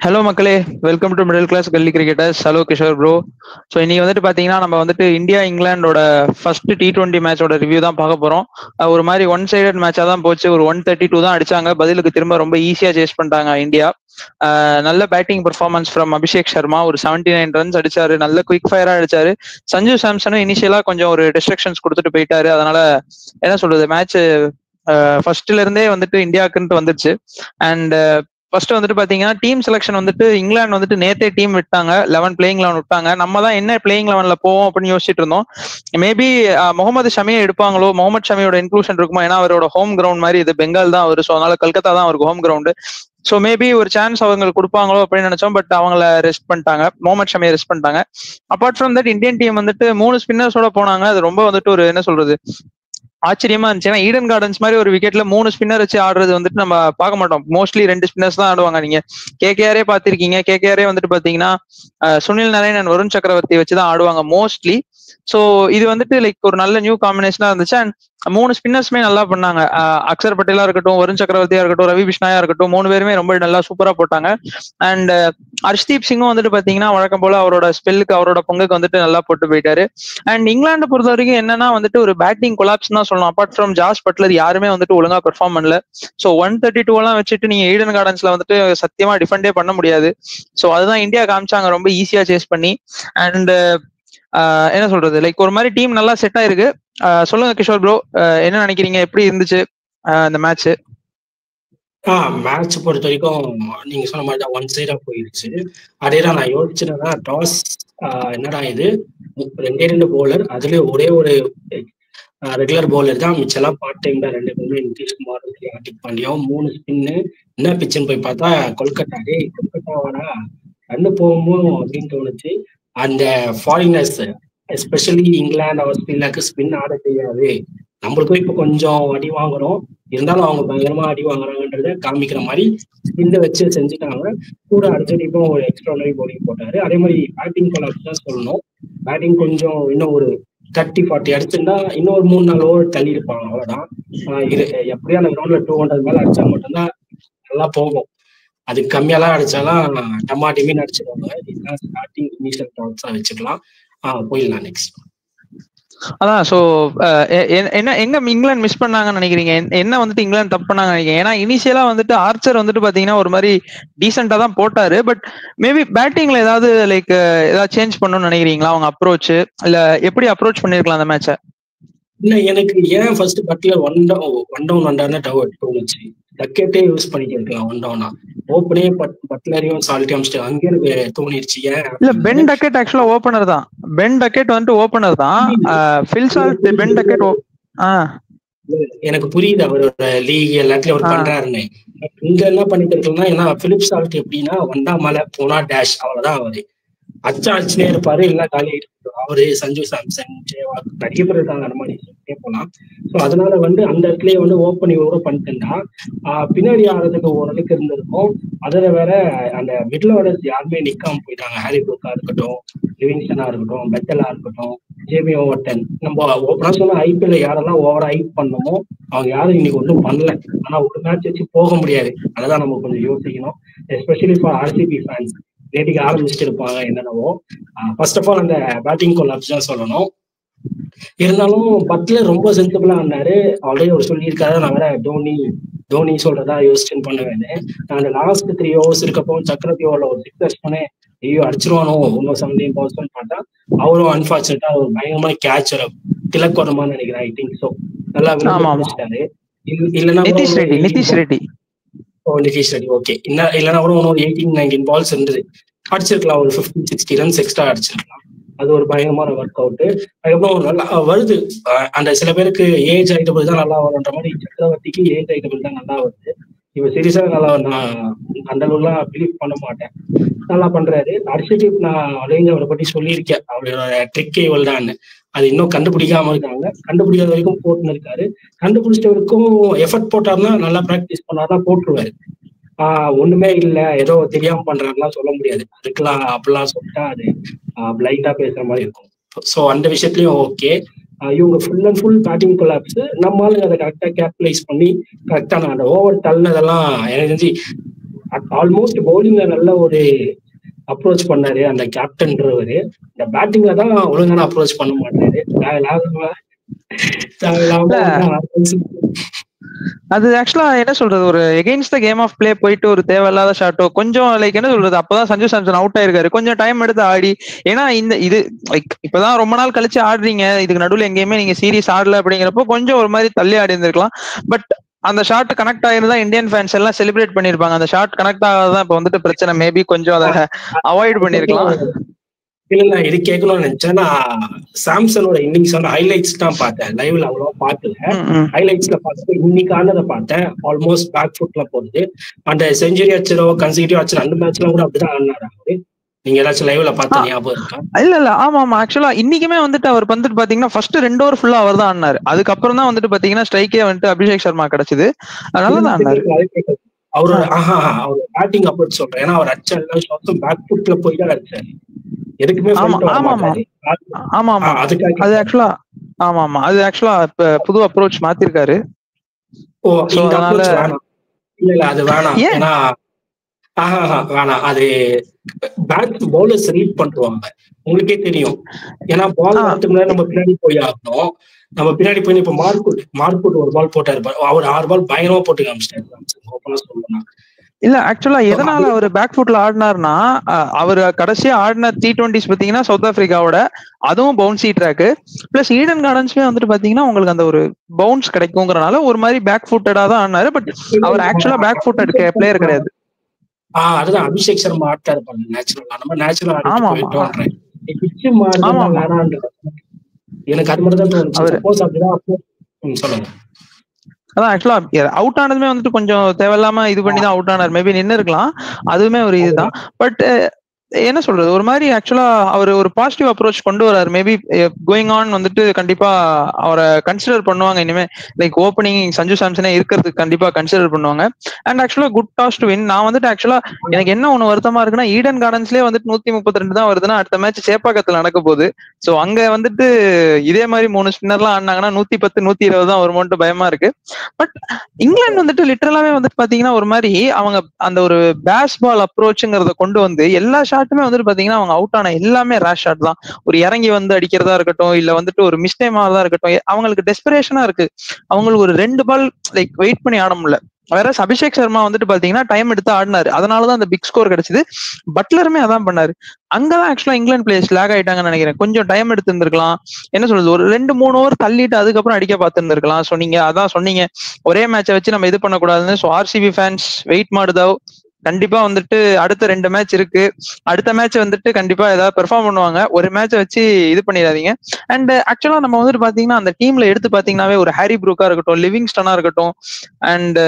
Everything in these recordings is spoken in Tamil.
ஹலோ மக்களே, welcome to middle class gully cricketers. Hello Kishore bro. So இன்னைக்கு வந்துட்டு பார்த்தீங்கன்னா நம்ம வந்துட்டு இந்தியா இங்கிலாண்டோட ஃபர்ஸ்ட் T20 மேட்சோட ரிவ்யூ தான் பார்க்க போகிறோம். ஒரு மாதிரி ஒன் சைடட் மேட்சாக தான் போச்சு. ஒரு 132 தான் அடிச்சாங்க. பதிலுக்கு திரும்ப ரொம்ப ஈஸியாக சேஸ் பண்ணிட்டாங்க இந்தியா. நல்ல batting performance from Abhishek Sharma. ஒரு 79 ரன்ஸ் அடிச்சாரு. நல்ல குயிக் ஃபயரா அடிச்சாரு. சஞ்சு சாம்சனும் இனிஷியலா கொஞ்சம் ஒரு டிஸ்ட்ரக்ஷன்ஸ் கொடுத்துட்டு போயிட்டாரு. அதனால என்ன சொல்றது, மேட்ச் ஃபர்ஸ்ட்ல இருந்தே வந்துட்டு இந்தியாவுக்குன்ட்டு வந்துருச்சு. அண்ட் ஃபர்ஸ்ட் வந்துட்டு பாத்தீங்கன்னா டீம் செலக்ஷன் வந்துட்டு இங்கிலாந்து வந்துட்டு நேத்தே டீம் விட்டாங்க. 11 பிளேயிங் 11 விட்டாங்க. நம்ம தான் என்ன பிளேயிங் 11ல போவோம் அப்படின்னு யோசிச்சுட்டு இருந்தோம். மேபி முகமது ஷமியை எடுப்பாங்களோ, முகமது ஷமியோட இன்க்ளூஷன் இருக்குமோ, ஏன்னா அவரோட ஹோம் கிரவுண்ட் மாதிரி இது பெங்கால் தான் அவரு. ஸோ அதனால கல்கத்தா தான் அவருக்கு ஹோம் கிரவுண்டு. ஸோ மேபி ஒரு சான்ஸ் அவங்க கொடுப்பாங்களோ அப்படின்னு நினைச்சோம். பட் அவங்கள ரெஸ்ட் பண்ணிட்டாங்க, முகமது ஷமியை ரெஸ்ட் பண்ணிட்டாங்க. Apart from that Indian team வந்துட்டு 3 ஸ்பின்னர்ஸோட போனாங்க. அது ரொம்ப வந்துட்டு ஒரு என்ன சொல்றது, ஆச்சரியமா இருந்துச்சு. ஏன்னா ஈடன் கார்டன்ஸ் மாதிரி ஒரு விக்கெட்ல 3 ஸ்பின்னர் வச்சு ஆடுறது வந்துட்டு நம்ம பார்க்க மாட்டோம். மோஸ்ட்லி 2 ஸ்பின்னர்ஸ் தான் ஆடுவாங்க. நீங்க கேகேஆரே பாத்திருக்கீங்க. கேகேஆரே வந்துட்டு பாத்தீங்கன்னா சுனில் நரேன் அண்ட் வருண் சக்கரவர்த்தி வச்சுதான் ஆடுவாங்க மோஸ்ட்லி. ஸோ இது வந்துட்டு லைக் ஒரு நல்ல நியூ காம்பினேஷனா இருந்துச்சு. அண்ட் 3 ஸ்பின்னர்ஸுமே நல்லா பண்ணாங்க. அக்சர் பட்டேலா இருக்கட்டும், வருண் சக்கரவர்த்தியா இருக்கட்டும், ரவி பிஷ்னாயா இருக்கட்டும், 3 பேருமே ரொம்ப நல்லா சூப்பரா போட்டாங்க. அண்ட் ஹர்ஷ்தீப் சிங்கும் வந்துட்டு பாத்தீங்கன்னா வழக்கம் போல அவரோட ஸ்பெல்லுக்கு அவரோட பங்குக்கு வந்துட்டு நல்லா போட்டு போயிட்டாரு. அண்ட் இங்கிலாந்து பொறுத்த வரைக்கும் என்னன்னா வந்துட்டு ஒரு பேட்டிங் கொலாப்ஸ் தான் சொல்லணும். அப்பார்ட் ஃப்ரம் ஜாஸ் பட்லர் யாருமே வந்துட்டு ஒழுங்கா பெர்ஃபார்ம் பண்ணல. ஸோ 132 எல்லாம் வச்சுட்டு நீங்க ஈடன் கார்டன்ஸ்ல வந்துட்டு சத்தியமா டிஃபெண்டே பண்ண முடியாது. ஸோ அதுதான் இந்தியா காமிச்சாங்க ரொம்ப ஈஸியா சேஸ் பண்ணி. அண்ட் என்ன சொல்றது, லைக் ஒரு மாதிரி டீம் நல்லா செட் ஆயிருக்கு. சொல்லுங்க கிஷோர் ப்ரோ, என்ன நினைக்கிறீங்க, எப்படி இருந்துச்சு இந்த மேட்ச்? மேட்ச் பொறுத்த வரைக்கும் நீங்க சொன்ன மாதிரி தான் ஒன் சைடா போயிருச்சு. அதேதான் நான் யோசிச்சேன்னா, டாஸ் என்னடா இது, 2 பவுலர், அதுல ஒரே ஒரு ரெகுலர் பவுலர் தான், மிச்செல்லாம் பார்ட் டைம் தான். 2 பேருமே நிதிஷ்குமார், ஹார்திக் பாண்டியாவும் 3 ஸ்பின்னு. என்ன பிச்சுன்னு போய் பார்த்தா கொல்கத்தா. கொல்கத்தாவோட ரன்னு போகுமோ அப்படின்னு தோணுச்சு. அந்த ஃபாரினர்ஸ் எஸ்பெஷலி இங்கிலாந்து, ஆஸ்திரேலியாவுக்கு ஸ்பின் ஆட தெரியாது. நம்மளுக்கும் இப்ப கொஞ்சம் அடி வாங்குறோம், இருந்தாலும் அவங்க பயங்கரமா அடி வாங்குறாங்கன்றத காமிக்கிற மாதிரி ஸ்பின்னை வச்சு செஞ்சுட்டாங்க. கூட அர்ஜென்டிக்கும் ஒரு எக்ஸ்ட்ரானரி பவுலிங் போட்டாரு. அதே மாதிரி பேட்டிங் கொலாப்ஸ் தான் சொல்லணும். பேட்டிங் கொஞ்சம் இன்னும் ஒரு 30-40 அடிச்சிருந்தா இன்னும் ஒரு 3-4 ஓவர் தள்ளி இருப்பாங்க. அவ்வளவுதான். எப்படியும் அந்த கிரவுண்ட்ல 200 மேல அடிச்சா மட்டும்தான் நல்லா போகும். அதுக்கு கம்மியெல்லாம் அடிச்சாலாம் டமாட்டிமே அடிச்சிருவாங்க. இதுதான் ஸ்டார்டிங் இனிஷியல் தாட்ஸா வச்சுக்கலாம். போயிடலாம் நெக்ஸ்ட். அதான். ஸோ என்ன எங்க இங்கிலாந்து மிஸ் பண்ணாங்கன்னு நினைக்கிறீங்க? என்ன வந்துட்டு இங்கிலாந்து தப்பு பண்ணாங்க நினைக்கிறீங்க? ஏன்னா இனிஷியலா வந்துட்டு ஆர்ச்சர் வந்துட்டு பாத்தீங்கன்னா ஒரு மாதிரி டீசெண்டா தான் போட்டாரு. பட் மேபி பேட்டிங்ல ஏதாவது லைக் ஏதாவது சேஞ்ச் பண்ணணும்னு நினைக்கிறீங்களா? அவங்க அப்ரோச் இல்ல எப்படி அப்ரோச் பண்ணிருக்கலாம் அந்த மேட்சை? இல்ல, எனக்கு ஏன் ஃபர்ஸ்ட் பட்லர் ஒன் டவுன் வந்தாருன்னு தோணுச்சு. டக்கெட்டே யூஸ் பண்ணிக்கலாம் ஒன் டவுனா. ஓப்பனே பட்லரையும் சால்ட்டையும் அங்கே எனக்கு தோணிருச்சு. ஏன் இல்ல, பென் டக்கெட் ஆக்சுவலா ஓபனர் தான். பென் டக்கெட் வந்துட்டு ஓபனர் தான். Phil Salt, Ben Duckett. எனக்கு புரியுது அவரோட லீக் எல்லாத்துலயும் அவர் பண்றாருன்னு. இங்க என்ன பண்ணிட்டு இருக்கோம்னா, ஏன்னா பிலிப் சால்ட் எப்படின்னா வந்தா மலை போனா டேஷ், அவ்வளவுதான். அவரு அடிச்சுனே இருப்பாரு, இல்ல காலி அவரு சஞ்சு சாம்சன், நிறைய பேர் இருக்காங்க அந்த மாதிரி போலாம். ஸோ அதனால அந்த இடத்துலயே ஓப்பன் இவரோட பண்ணிட்டுன்னா பின்னாடி ஆடுறதுக்கு ஓரளவுக்கு இருந்திருக்கும். அதுல வேற அந்த மிடில் ஆர்டர்ஸ் யாருமே நிக்காம போயிட்டாங்க. ஹாரி புரூக்கா இருக்கட்டும், லிவிங்ஸ்டனா இருக்கட்டும், பெட்டலா இருக்கட்டும், ஜேமி ஓவர்டன். நம்ம ஓப்பனா சொன்னா ஐபிஎல் யாரெல்லாம் ஓவரா ஹைப் பண்ணமோ அவங்க யாரும் இன்னைக்கு ஒன்றும் பண்ணல. ஆனா ஒரு மேட்ச் வச்சு போக முடியாது. அததான் நம்ம கொஞ்சம் யோசிக்கணும். Especially for RCB fans. நேற்றுக்கு ஆரம்பிச்சுட்டு இருப்பாங்க என்னென்னவோ. ஃபர்ஸ்ட் ஆஃப் ஆல் அந்த பேட்டிங் கொலாப்ஸ் தான் சொல்லணும். இருந்தாலும் பட்லர் ரொம்ப சென்சிபிளா இருந்தாரு. ஆல்ரெடி அவர் சொல்லியிருக்காரு, நான் வேற தோனி சொல்றதா யோசிச்சுன்னு பண்ணுவேன். நான் அந்த லாஸ்ட் 3 ஓவர்ஸ் இருக்கப்போ சக்கரவர்த்தி ஓவர்ல ஒரு 6 பண்ணேன். ஐயோ அடிச்சிருவானோ, இன்னும் 17 பவுன்ஸ் பார்த்தா அவரும் அன்பார்ச்சுனேட்டா ஒரு பயங்கரமான கேட்சர் திலக் வர்மான்னு நினைக்கிறேன். ஐ திங்க் ஸோ நல்லா விளையாடிட்டாரு. இல்லைன்னா நிதிஷ் ரெட்டி ஓகே. இல்லைன்னா கூட ஒரு 18-19 பால்ஸ் இருந்தது, அடிச்சிருக்கலாம். ஒரு 50-60 ரன்ஸ் எக்ஸ்ட்ரா அடிச்சிருக்கலாம். அது ஒரு பயங்கரமான ஒர்க் அவுட். அதுக்கப்புறம் நல்லா வருது. அந்த சில பேருக்கு ஏஜ் ஐட்டபிள் தான் நல்லா வரும்ன்ற மாதிரி சக்கரவர்த்திக்கு ஏஜ் ஐட்டபிள் தான் நல்லா வருது. இவ சீரியஸா நல்லா, நான் அந்த அளவுலாம் பிலீவ் பண்ண மாட்டேன். நல்லா பண்றாரு. ஹர்ஷதீப் நான் ஆல்ரெடி அவரை பத்தி சொல்லியிருக்கேன். அவரோட ட்ரிக்கே இவள் தான். அது இன்னும் கண்டுபிடிக்காம இருக்காங்க. கண்டுபிடிக்காத வரைக்கும் போட்டுன்னு இருக்காரு. கண்டுபிடிச்ச வரைக்கும் எஃபர்ட் போட்டாருன்னா, நல்லா பிராக்டிஸ் பண்ணாருன்னா போட்டுருவாரு. ஒண்ணுமே இல்லை, ஏதோ தெரியாம பண்றாருலாம் சொல்ல முடியாது. அதுக்கெல்லாம் அப்படிலாம் சொல்லிட்டா அது பிளைண்டா பேசுற மாதிரி இருக்கும். ஸோ அந்த விஷயத்துலயும் ஓகே. இவங்க full and full batting collapse. நம்மளால அதை கரெக்டா கேபிட்டலைஸ் பண்ணி கரெக்டா அந்த ஓவர் தள்ளதெல்லாம் எனக்கு தெரிஞ்சு ஆல்மோஸ்ட் பவுலிங்ல நல்ல ஒரு அப்ரோச் பண்ணாரு அந்த கேப்டன்றவரு. இந்த பேட்டிங்ல தான் ஒழுங்கான அப்ரோச் பண்ண மாட்டாரு. அது ஆக்சுவலா என்ன சொல்றது, ஒரு against the game of play போயிட்டு ஒரு தேவையில்லாத ஷாட்டோ கொஞ்சம் லைக் என்ன சொல்றது, அப்பதான் சஞ்சு சாம்சன் அவுட் ஆயிருக்காரு, கொஞ்சம் டைம் எடுத்து ஆடி. ஏன்னா இந்த இது லைக் இப்பதான் ரொம்ப நாள் கழிச்சு ஆடுறீங்க, இதுக்கு நடுவில் எங்கேயுமே நீங்க சீரியஸ் ஆடல அப்படிங்கிறப்போ கொஞ்சம் ஒரு மாதிரி தள்ளி ஆடி இருந்திருக்கலாம். பட் அந்த ஷாட் கனெக்ட் ஆயிருந்தா இந்தியன் ஃபேன்ஸ் எல்லாம் செலிப்ரேட் பண்ணிருப்பாங்க. அந்த ஷாட் கனெக்ட் ஆகாதான் இப்ப வந்துட்டு பிரச்சனை. மேபி கொஞ்சம் அதை அவாய்ட் பண்ணிருக்கலாம். இல்ல இது கேட்கணும்னு நினைச்சேன். நான் சாம்சனோட இன்னிங்ஸோட ஹைலைட்ஸ் தான் பார்த்தேன், லைவ்ல அவ்வளவா பார்க்கல. ஹைலைட்ஸ்ல பார்த்துட்டு இன்னைக்கு ஆனதை பார்த்தேன். ஆல்மோஸ்ட் பேக் ஃபுட்ல போகுது. அந்த செஞ்சுரி அச்சரோ கன்சிக்யூட்டிவ் அச்சரோ அந்த மேட்ச்லாம் கூட அப்படிதான் ஆடினாரு அவரு. நீங்க ஏதாச்சும் லைவ்ல பார்த்த ஞாபகம் இருக்கா? இல்ல ஆமா ஆமா. ஆக்சுவலா இன்னைக்குமே வந்துட்டு அவர் வந்துட்டு பாத்தீங்கன்னா ஃபர்ஸ்ட் 2 ஓவர் ஃபுல்லா அவர் தான் ஆடினாரு. அதுக்கப்புறம் தான் வந்துட்டு பாத்தீங்கன்னா ஸ்ட்ரைக்கே வந்துட்டு அபிஷேக் சர்மா கிடைச்சது. அதனால தான் ஆடினாரு. அவரோட அவர் பேட்டிங் அப்ரோச் சொல்றேன். ஏன்னா அவர் அச்ச எல்லா ஷாட்ஸும் பேக் ஃபுட்ல போய் தான் அடிச்சாரு. எதுக்குமே அது ஆக்சுவலா ஆமா ஆமா அது ஆக்சுவலா புது அப்ரோச் மாத்திருக்காரு. இல்ல அது வேணாம். ஏன்னா வேணாம், அது பேட் பவுலர்ஸ் ரீட் பண்ணுவாங்க, உங்களுக்கே தெரியும். ஏன்னா பால் வரதுக்கு முன்னாடி நம்ம பின்னாடி போய் ஆகணும். நம்ம பின்னாடி போய் இப்ப மார்க்குட் ஒரு பால் போட்டாரு, அவர் 6 பால் பயங்கரமா போட்டு காமிச்சிட்டாரு சொல்லணும். இல்ல ஆக்சுவலா எதனால அவர் பேக் ஃபுட்ல ஆடினார்னா, அவர் கடைசியா ஆடின T20s பாத்தீங்கன்னா சவுத் ஆப்பிரிக்காவோட, அதுவும் பவுன்சி ட்ராக் பிளஸ் ஈடன் கார்டன்ஸ்மே வந்துட்டு பாத்தீங்கன்னா உங்களுக்கு அந்த ஒரு பவுன்ஸ் கிடைக்குங்கிறனால ஒரு மாதிரி பேக் ஃபுட்டடா தான் ஆடினாரு. பட் அவர் ஆக்சுவலா பேக் ஃபுட்டட் பிளேயர் கிடையாது. அதுதான் அபிஷேக் சர்மா ஆட்டாரு பண்ண நேச்சுரலா, நம்ம நேச்சுரலா ஆடிட்டோம்ன்றேன். எனக்கு அது மட்டும் தான் தோணுச்சு. சொல்லுங்க. அதான் ஆக்சுவலா அவுட் ஆனதுமே வந்துட்டு கொஞ்சம் தேவையில்லாம இது பண்ணி தான் அவுட் ஆனார். மேபி நின்று இருக்கலாம், அதுவுமே ஒரு இதுதான். பட் என்ன சொல்றது, ஒரு மாதிரி ஆக்சுவலா அவர் ஒரு பாசிட்டிவ் அப்ரோச் கொண்டு வராரு. மேபி கோயிங் ஆன் வந்துட்டு கண்டிப்பா அவரை கன்சிடர் பண்ணுவாங்க இனிமே. லைக் ஓப்பனிங் சஞ்சு சாம்சனே இருக்கிறதுக்கு கண்டிப்பா கன்சிடர் பண்ணுவாங்க. அண்ட் ஆக்சுவலா குட் டாஸ் டு வின். நான் வந்துட்டு ஆக்சுவலா எனக்கு என்ன ஒண்ணு வருத்தமா இருக்குன்னா, ஈடன் கார்டன்ஸ்லயே வந்துட்டு 132 தான் வருதுன்னா அடுத்த மேட்ச் சேப்பாக்கத்துல நடக்க போகுது. சோ அங்க வந்துட்டு இதே மாதிரி 3 ஸ்பின்னர்லாம் ஆடினாங்கன்னா 110 120 தான் வருமோன்ட்டு பயமா இருக்கு. பட் இங்கிலாந்து வந்துட்டு லிட்டரலாவே வந்துட்டு பாத்தீங்கன்னா ஒரு மாதிரி அவங்க அந்த ஒரு பேஸ் பால் அப்ரோச்ங்கிறத கொண்டு வந்து எல்லா ஷாட்டுமே வந்துட்டு பாத்தீங்கன்னா அவங்க அவுட் ஆன எல்லாமே ரேஷ் ஷாட் தான். ஒரு இறங்கி வந்து அடிக்கிறதா இருக்கட்டும், இல்ல வந்துட்டு ஒரு மிஸ்டேக் ஆகிறதா இருக்கட்டும், அவங்களுக்கு டெஸ்பரேஷனா இருக்கு. அவங்களுக்கு ஒரு 2 பால் லைக் வெயிட் பண்ணி ஆட முடியல. வேற அபிஷேக் சர்மா வந்துட்டு பாத்தீங்கன்னா டைம் எடுத்து ஆடினாரு, அதனாலதான் அந்த பிக் ஸ்கோர் கிடைச்சது. பட்லருமே அதான் பண்ணாரு. அங்கதான் ஆக்சுவலா இங்கிலாந்து பிளேயர்ஸ் லேக் ஆயிட்டாங்கன்னு நினைக்கிறேன். கொஞ்சம் டைம் எடுத்து இருந்திருக்கலாம். என்ன சொல்றது, ஒரு 2-3 ஓவர் தள்ளிட்டு அதுக்கப்புறம் அடிக்க பார்த்துருந்துருக்கலாம். ஸோ நீங்க அதான் சொன்னீங்க, ஒரே மேட்சை வச்சு நம்ம இது பண்ணக்கூடாதுன்னு. ஸோ ஆர்சிபி ஃபேன்ஸ் வெயிட் மாடுதாவ், கண்டிப்பா வந்துட்டு அடுத்த 2 மேட்ச் இருக்கு. அடுத்த மேட்ச் வந்துட்டு கண்டிப்பா ஏதாவது பெர்ஃபார்ம் பண்ணுவாங்க. ஒரு மேட்சை வச்சு இது பண்ணிடாதீங்க. அண்ட் ஆக்சுவலா நம்ம வந்துட்டு பாத்தீங்கன்னா அந்த டீம்ல எடுத்து பாத்தீங்கன்னாவே ஒரு ஹாரி ப்ரூக்கா இருக்கட்டும், லிவிங்ஸ்டனா இருக்கட்டும், and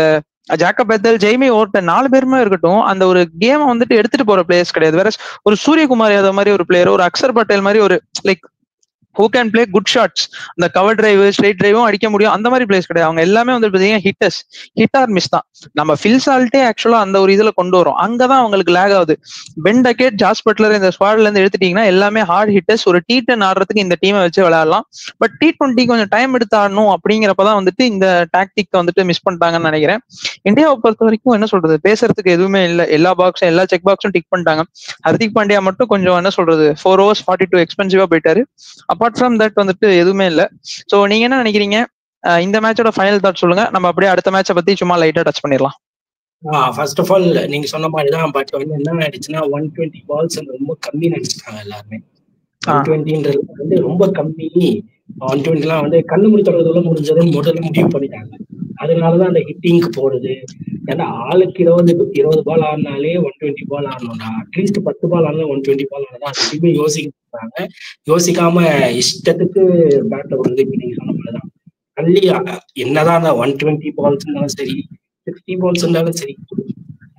Jacob Bethel, Jaime Orton 4 பேருமே இருக்கட்டும், அந்த ஒரு கேமை வந்துட்டு எடுத்துட்டு போற பிளேயர்ஸ் கிடையாது. வேற ஒரு சூரியகுமார் யாதவ் மாதிரி ஒரு பிளேயர், ஒரு அக்சர் பட்டேல் மாதிரி ஒரு like who can play good shots, அந்த கவர் டிரைவ் ஸ்ட்ரெயிட் டிரைவும் அடிக்க முடியும், அந்த மாதிரி பிளேஸ் கிடையாது. அவங்க எல்லாமே வந்து பாத்தீங்கன்னா ஹிட் ஆர் மிஸ் தான். நம்ம ஃபில் சால்ட்டே ஆக்சுவலா அந்த ஒரு இதுல கொண்டு வரும், அங்கதான் அவங்களுக்கு லேக் ஆகுது. பென் டக்கெட், ஜாஸ் பட்லர் இந்த ஸ்குவாட்ல இருந்து எடுத்துட்டீங்கன்னா எல்லாமே ஹார்ட் ஹிட்டர்ஸ். ஒரு T10 ஆடுறதுக்கு இந்த டீமை வச்சு விளையாடலாம். பட் T20 கொஞ்சம் டைம் எடுத்து ஆடணும் அப்படிங்கிறப்பதான் வந்துட்டு இந்த டாக்டிக் வந்துட்டு மிஸ் பண்ணிட்டாங்கன்னு நினைக்கிறேன். இந்தியாவை பொறுத்த வரைக்கும் என்ன சொல்றது, பேசுறதுக்கு எதுவுமே இல்லை. எல்லா பாக்ஸும் எல்லா செக் பாக்ஸும் டிக் பண்ணிட்டாங்க. ஹர்திக் பாண்டியா மட்டும் கொஞ்சம் என்ன சொல்றது 4 overs 42 எக்ஸ்பென்சிவா போயிட்டாரு. அப்பார்ட் ஃப்ரம் தட் வந்துட்டு எதுவுமே இல்லை. ஸோ நீங்க என்ன நினைக்கிறீங்க, இந்த மேட்சோட ஃபைனல் தாட் சொல்லுங்க, நம்ம அப்படியே அடுத்த மேட்சை பத்தி சும்மா லைட்டா டச் பண்ணிடலாம். ஃபர்ஸ்ட் ஆஃப் ஆல் நீங்க சொன்ன மாதிரிதான். பட் வந்து என்ன ஆயிடுச்சுன்னா 120 பால்ஸ் ரொம்ப கம்மி நினைச்சிட்டாங்க எல்லாருமே. 120ன்றது வந்து ரொம்ப கம்மி. 120 வந்து கண்ணு முடி தொடர்றதுல முடிஞ்சதுன்னு முதல்ல முடிவு பண்ணிட்டாங்க. அதனாலதான் அந்த ஹிட்டிங்க்கு போடுது. ஏன்னா ஆளுக்கு 20 பால் ஆடினாலே 120 பால் ஆடணும்டா, அட்லீஸ்ட் 10 பால் ஆனாலும் 120 பால் ஆனதான் அது எப்பயுமே யோசிக்கிறாங்க. யோசிக்காம இஷ்டத்துக்கு பேட்டை வந்து இப்ப நீங்க சொன்ன மாதிரிதான் தள்ளி என்னதான் 120 பால்ஸ் இருந்தாலும் சரி, 60 பால்ஸ் இருந்தாலும் சரி,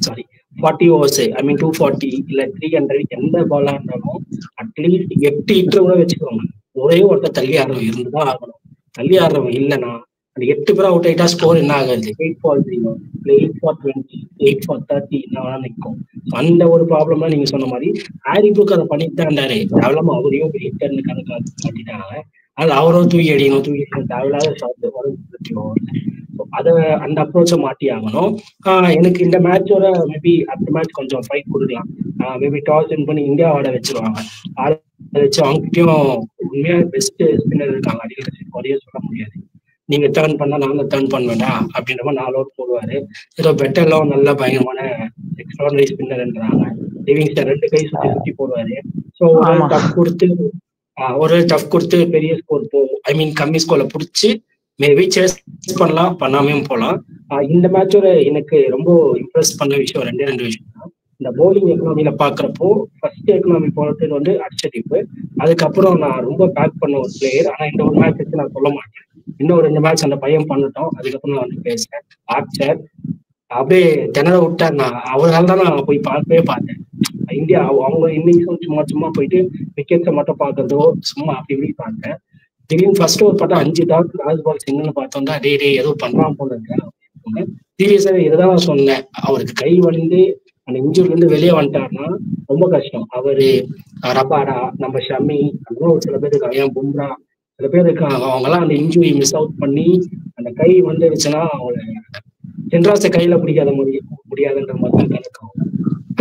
சாரி 40 overs, 240 இல்ல 300 எந்த பாலா இருந்தாலும் அட்லீஸ்ட் 8 ஹிட்டர் கூட வச்சுக்கோங்க. ஒரே ஒருத்தர் தள்ளி ஆடுறவங்க இருந்துதான் ஆகணும். தள்ளி ஆடுறவங்க இல்லைன்னா அந்த 8 பேரும் அவுட் ஆயிட்டா ஸ்கோர் என்ன ஆகுது, 8 for 0, 8 for 20, 8 for 30 என்ன நிற்கும். அந்த ஒரு ப்ராப்ளம்லாம் நீங்க சொன்ன மாதிரி ஹாரி ப்ரூக் அதை பண்ணிட்டு தான் இருந்தாரு. தேவையில்லாம அவரையும் ஹிட்டர்னு கணக்கு மாட்டிட்டாங்க. அது அவரும் தூக்கி அடிக்கணும் தேவையில்லாத ஷாட் அதை அந்த அப்ரோச்சை மாட்டி ஆகணும். எனக்கு இந்த மேட்சோட மேபி அடுத்த மேட்ச் கொஞ்சம் ஃபைட் கொடுக்கலாம். மேபி டாஸ் வின் பண்ணி இந்தியா ஆட வச்சிருவாங்க. ஆட வச்சு அவங்ககிட்டயும் உண்மையா பெஸ்ட் ஸ்பின்னர் இருக்காங்க, அடிக்கிறதுக்கு குறைய சொல்ல முடியாது. நீங்க டேர்ன் பண்ணா நாங்க டேர்ன் பண்ணுவேண்டா அப்படின்ற மாதிரி 4 ஓவர் போடுவாரு. ஏதோ பெட்டர்லாம் நல்ல பயங்கரமான எக்ஸ்ட்ராடனரி ஸ்பின்னர்ன்றாங்க. லிவிங்ஸ்டன் 2 கை சுத்தி சுத்தி போடுவாரு. ஸோ ஒரு டஃப் கொடுத்து பெரிய ஸ்கோர் கம்மி ஸ்கோர்ல புடிச்சு மேபி சேஸ் பண்ணலாம், பண்ணாமையும் போகலாம். இந்த மேட்சோட எனக்கு ரொம்ப இம்ப்ரெஸ் பண்ண விஷயம் 2 விஷயம் தான். இந்த பவுலிங் எக்கனாமில பாக்குறப்போ ஃபர்ஸ்ட் எக்கனாமி போறது வந்து அர்ஷதீப். அதுக்கப்புறம் நான் ரொம்ப பேக் பண்ண ஒரு பிளேயர். ஆனா இந்த ஒரு மேட்ச் வச்சு நான் சொல்ல மாட்டேன். இன்னும் 2 மேட்ச் அந்த பையன் பண்ணிட்டோம். அதுக்கப்புறம் நான் வந்து பேசுறேன். ஆர்ச்சர் அப்படியே திணற விட்டார். நான் அவரால் தான் நான் போய் பார்க்கவே பார்த்தேன். இந்தியா அவங்க இன்னிங்ஸும் சும்மா போயிட்டு விக்கெட்ஸை மட்டும் பார்க்கறதோ சும்மா அப்படி இப்படி பார்த்தேன். திடீர்னு ஃபர்ஸ்ட் ஓவர் பார்த்தா 5 டாட் லாஸ்ட் பால் சிங்கிள்னு பார்த்தோம்னா டே ஏதோ பண்றான் போல இருக்கேன். சீரியஸா இதுதான் நான் சொன்னேன். அவருக்கு கை வந்து அந்த இன்ஜூரில இருந்து வெளியே வந்துட்டாருன்னா ரொம்ப கஷ்டம். அவரு ரபாடா, நம்ம ஷமி, இன்னும் சில பேர் இருக்காங்க, ஏன் பும்ரா, சில பேர் இருக்காங்க. அவங்க எல்லாம் அந்த இன்ஜுரி மிஸ் அவுட் பண்ணி அந்த கை வந்துருச்சுன்னா அவங்க சென்ட்ராஸை கையில பிடிக்காத முடியாதுன்ற மாதிரி கணக்கு.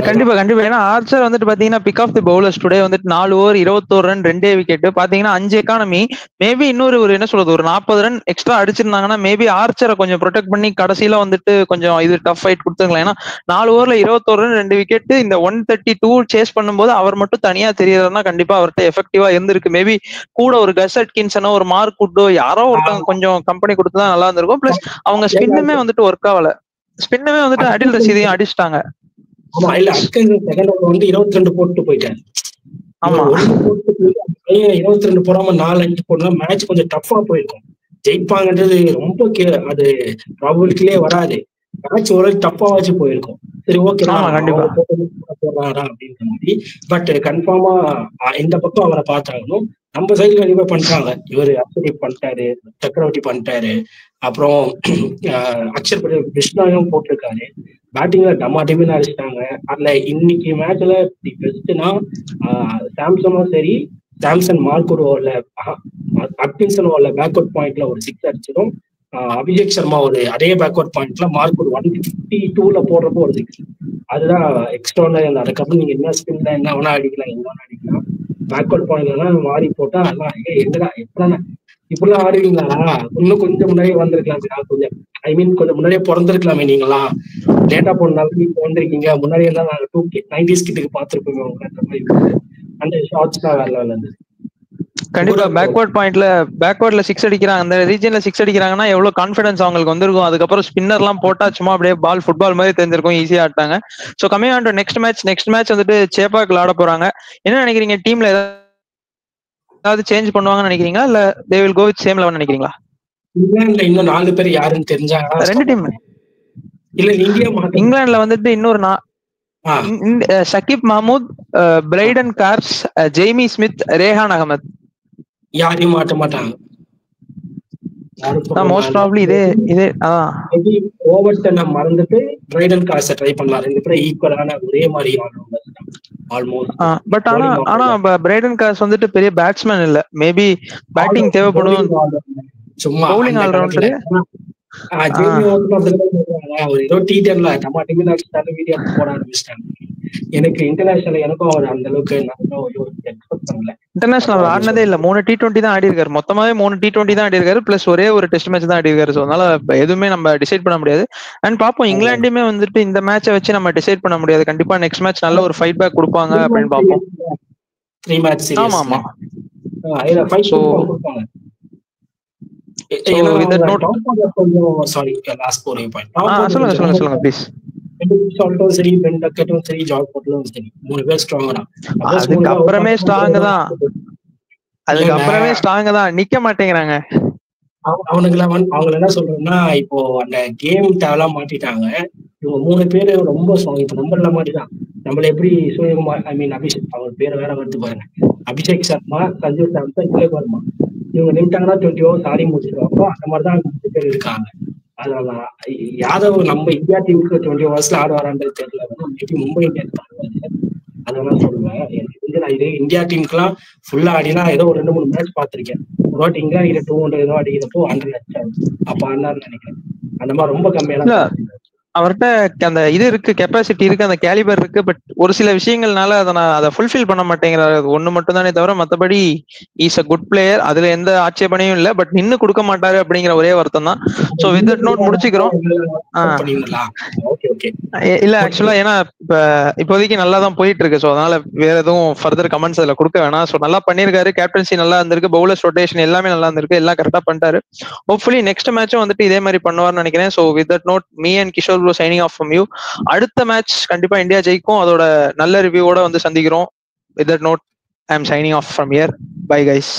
கண்டிப்பா. ஏன்னா ஆர்ச்சர் வந்துட்டு பாத்தீங்கன்னா pick of the bowlers today வந்துட்டு 4 ஓவர் 21 ரன் 2 விக்கெட். பாத்தீங்கன்னா 5 எக்கானமி. மேபி இன்னொரு ஒரு என்ன சொல்றது ஒரு 40 ரன் எக்ஸ்ட்ரா அடிச்சிருந்தாங்கன்னா மேபி ஆர்ச்சரை கொஞ்சம் ப்ரொடெக்ட் பண்ணி கடைசியில வந்துட்டு கொஞ்சம் இது டஃப் ஃபைட் கொடுத்துருக்கலாம். ஏன்னா 4 ஓவர்ல 21 ரன் 2 விக்கெட். இந்த 132 சேஸ் பண்ணும்போது அவர் மட்டும் தனியா தெரியறதுனா கண்டிப்பா அவர்கிட்ட எஃபெக்டிவா இருந்திருக்கு. மேபி கூட ஒரு கஸ் அட்கின்சனோ ஒரு மார்க் வுட்டோ யாரோ ஒருத்தவங்க கொஞ்சம் கம்பெனி கொடுத்துதான் நல்லா இருந்திருக்கும். பிளஸ் அவங்க ஸ்பின்னுமே வந்துட்டு ஒர்க் ஆகல. ஸ்பின்னுமே வந்துட்டு அடில் ரசீதையும் அடிச்சிட்டாங்க. ஆமா, இல்ல செகண்ட் ஓவர் வந்து 22 போட்டு போயிட்டாரு. ஆமா, 22 போடாம 4-5 போடனா மேட்ச் கொஞ்சம் டஃபா போயிருக்கும். ஜெயிப்பாங்கன்றது ரொம்ப அது ப்ராபபிலிட்டிலே வராது. மேட்ச் ஒரு டஃபா வச்சு போயிருக்கும். சரி, ஓகே போடுறாரா அப்படின்ற மாதிரி. பட் கன்ஃபார்மா இந்த பக்கம் அவரை பார்த்தாலும் நம்ம சைட்ல கண்டிப்பா பண்ணிட்டாங்க. இவரு அப்சர்வ் பண்ணிட்டாரு, சக்கரவர்த்தி பண்ணிட்டாரு, அப்புறம் அக்ஷர் பட்டேல் கிருஷ்ணாவும் போட்டிருக்காரு. பேட்டிங்ல டமாட்டின்னு அடிச்சிட்டாங்க. அதுல இன்னைக்கு மேட்ச்ல பெஸ்ட்னா சாம்சனும் சரி, சாம்சன் மார்க்வுட் ஓவர்ல அட்கின்சன் ஓவர்ல பேக்வர்ட் பாயிண்ட்ல ஒரு 6 அடிச்சதும், அபிஷேக் சர்மா ஒரு அதே பேக்வர்ட் பாயிண்ட்ல மார்க்வுட் 152ல போடுறப்போ ஒரு 6. அதுதான் எக்ஸ்ட்ரானரி. அதுக்கப்புறம் நீங்க என்ன ஸ்பின்ல என்ன வேணா அடிக்கலாம், எங்க வேணா அடிக்கலாம். பேக்வர்ட் பாயிண்ட்லாம் மாறி போட்டா எல்லாம் என்னடா எப்படா இப்படிலாம் ஆடுவீங்களா, இன்னும் கொஞ்சம் முன்னாடியே வந்திருக்கலாமே. நான் கொஞ்சம் கொஞ்சம் முன்னாடியே பிறந்திருக்கலாமே. நீங்களா லேட்டா போனாலும் நீங்க வந்திருக்கீங்க, முன்னாடியே இருந்தா நாங்க 90s கிட்டுக்கு பாத்துருப்போம் உங்கன்ற மாதிரி அந்த ஷார்ட்ஸ் தான் வேலை இருந்தது. கண்டிப்பா பேக்வர்ட்ல 6 அடிக்கிறாங்க. அந்த ரீஜன்ல 6 அடிக்கிறாங்கன்னா எவ்வளவு கான்பிடன்ஸ் அவங்களுக்கு வந்திருக்கும். அதுக்கப்புறம் ஸ்பின்னர் எல்லாம் போட்டா சும்மா அப்படியே பால் ஃபுட்பால் மாதிரி தெரிஞ்சிருக்கும், ஈஸியா ஆட்டாங்க. So coming on to next match வந்துட்டு சேப்பாக்ல ஆட போறாங்க. என்ன நினைக்கிறீங்க? டீம்ல ஏதாவது சேஞ்ச் பண்ணுவாங்கன்னு நினைக்கிறீங்களா, இல்ல they will go with same 11 நினைக்கிறீங்களா? இங்கிலாந்துல இன்னும் 4 பேர் யாருன்னு தெரிஞ்சாங்க. 2 டீம் இல்ல இங்கிலாந்துல வந்துட்டு இன்னொரு Saqib Mahmood, Brydon Carse, Jamie Smith, Rehan Ahmed. யாரையும் மாட்ட மாட்டாங்க. மோஸ்ட் ப்ராபபிலி இதே ஓவர்டனை மறந்துட்டு பிரைடன் கார்ஸை ட்ரை பண்ணலாம். 2 பேரும் ஈக்குவலான ஒரே மாதிரி ஆல்மோஸ்ட். பட் ஆனா பிரைடன் கார்ஸ் வந்துட்டு பெரிய பேட்ஸ்மேன் இல்ல. மேபி பேட்டிங் தேவைப்படும். சும்மா பவுலிங் ஆல்ரவுண்டர். எனக்கு இன்டர்நேஷனல் எனக்கும் அவர் அந்த அளவுக்கு இன்டர்நேஷனல் ஆடினதே இல்ல. 3 T20 தான் ஆடி இருக்காரு. மொத்தமாவே 3 T20 தான் ஆடி இருக்காரு. பிளஸ் ஒரே ஒரு டெஸ்ட் மேட்ச் தான் ஆடி இருக்காரு. சோ அதனால எதுவுமே நம்ம டிசைட் பண்ண முடியாது. அண்ட் பாப்போம், இங்கிலாந்துமே வந்துட்டு இந்த மேட்சை வச்சு நம்ம டிசைட் பண்ண முடியாது. கண்டிப்பா நெக்ஸ்ட் மேட்ச் நல்ல ஒரு ஃபைட் பேக் கொடுப்பாங்க அப்படின்னு பாப்போம். 3 மேட்ச் சீரிஸ். ஆமா ஆமா. சொல்லுங்க ப்ளீஸ். சரி, பென் டக்கெட்டும் சரி, ஜார்ஜ் பட்லரும் சரி, 3 பேர் ஸ்ட்ராங் தான். அதுக்கப்புறமே ஸ்ட்ராங் தான் நிக்க மாட்டேங்கிறாங்க. அவங்க என்ன சொல்றேன்னா, இப்போ அந்த கேம் தேவலாம் மாட்டிட்டாங்க. இவங்க 3 பேரு ரொம்ப ஸ்ட்ராங். இப்ப நம்மள மாதிரிதான். நம்மள எப்படி சூரியகுமார் அபிஷேக், அவர் பேரை வேற வருது பாருங்க, அபிஷேக் சர்மா, சஞ்சு சாம்சன், திலக் வர்மா, இவங்க நிமிட்டாங்கன்னா 20 ஓவர்ஸ் ஆடி முடிச்சிருவாங்க. அந்த மாதிரிதான் 3 பேர் இருக்காங்க. அதனால யாதவ் நம்ம இந்தியா டீமுக்கு 20 ஓவர்ஸ்ல ஆடுவாரான்றது தெரியல. மேபி மும்பை இந்தியன்ஸ் ஆடுவாரு. அதெல்லாம் சொல்லுவேன். எனக்கு நான் இதே இந்தியா டீமுக்குலாம் ஃபுல்லா ஆடினா ஏதோ ஒரு 2-3 மேட்ச் பார்த்திருக்கேன். ஒரு வாட்டி இங்கிலாந்து 200 ஏதோ அடிக்கிறப்போ 100 அடிச்சாரு. அப்ப ஆனான்னு நினைக்கிறேன். அந்த மாதிரி ரொம்ப கம்மியெல்லாம் அவர்கிட்ட அந்த இது இருக்கு, கெப்பாசிட்டி இருக்கு, அந்த கேலிபர் இருக்கு. பட் ஒரு சில விஷயங்கள்னால அதை ஃபுல்ஃபில் பண்ண மாட்டேங்கிறாரு. ஒண்ணு மட்டும் தானே தவிர மத்தபடி இஸ் அ குட் பிளேயர், அதுல எந்த ஆட்சேபனையும் இல்ல. பட் நின்னு கொடுக்க மாட்டாரு அப்படிங்கிற ஒரே வருத்தம் தான். சோ வித் தட் நோட் முடிச்சுக்கிறோம். இல்ல ஆக்சுவலா ஏன்னா இப்போதைக்கு நல்லா தான் போயிட்டு இருக்கு. ஸோ அதனால வேற எதுவும் ஃபர்தர் கமெண்ட்ஸ் அதுல கொடுக்க வேணாம். ஸோ நல்லா பண்ணிருக்காரு, கேப்டன்சி நல்லா இருந்திருக்கு, பவுலர்ஸ் ரொட்டேஷன் எல்லாமே நல்லா இருந்திருக்கு, எல்லாம் கரெக்டா பண்ணிட்டாரு. ஹோப்ஃபுல்லி நெக்ஸ்ட் மேட்சும் வந்துட்டு இதே மாதிரி பண்ணுவார்னு நினைக்கிறேன். So with that note me and Kishore bro signing off from you. அடுத்த மேட்ச் கண்டிப்பா இந்தியா ஜெயிக்கும், அதோட நல்ல ரிவ்யூவோட வந்து சந்திக்கிறோம். With that note I am signing off from here. Bye guys.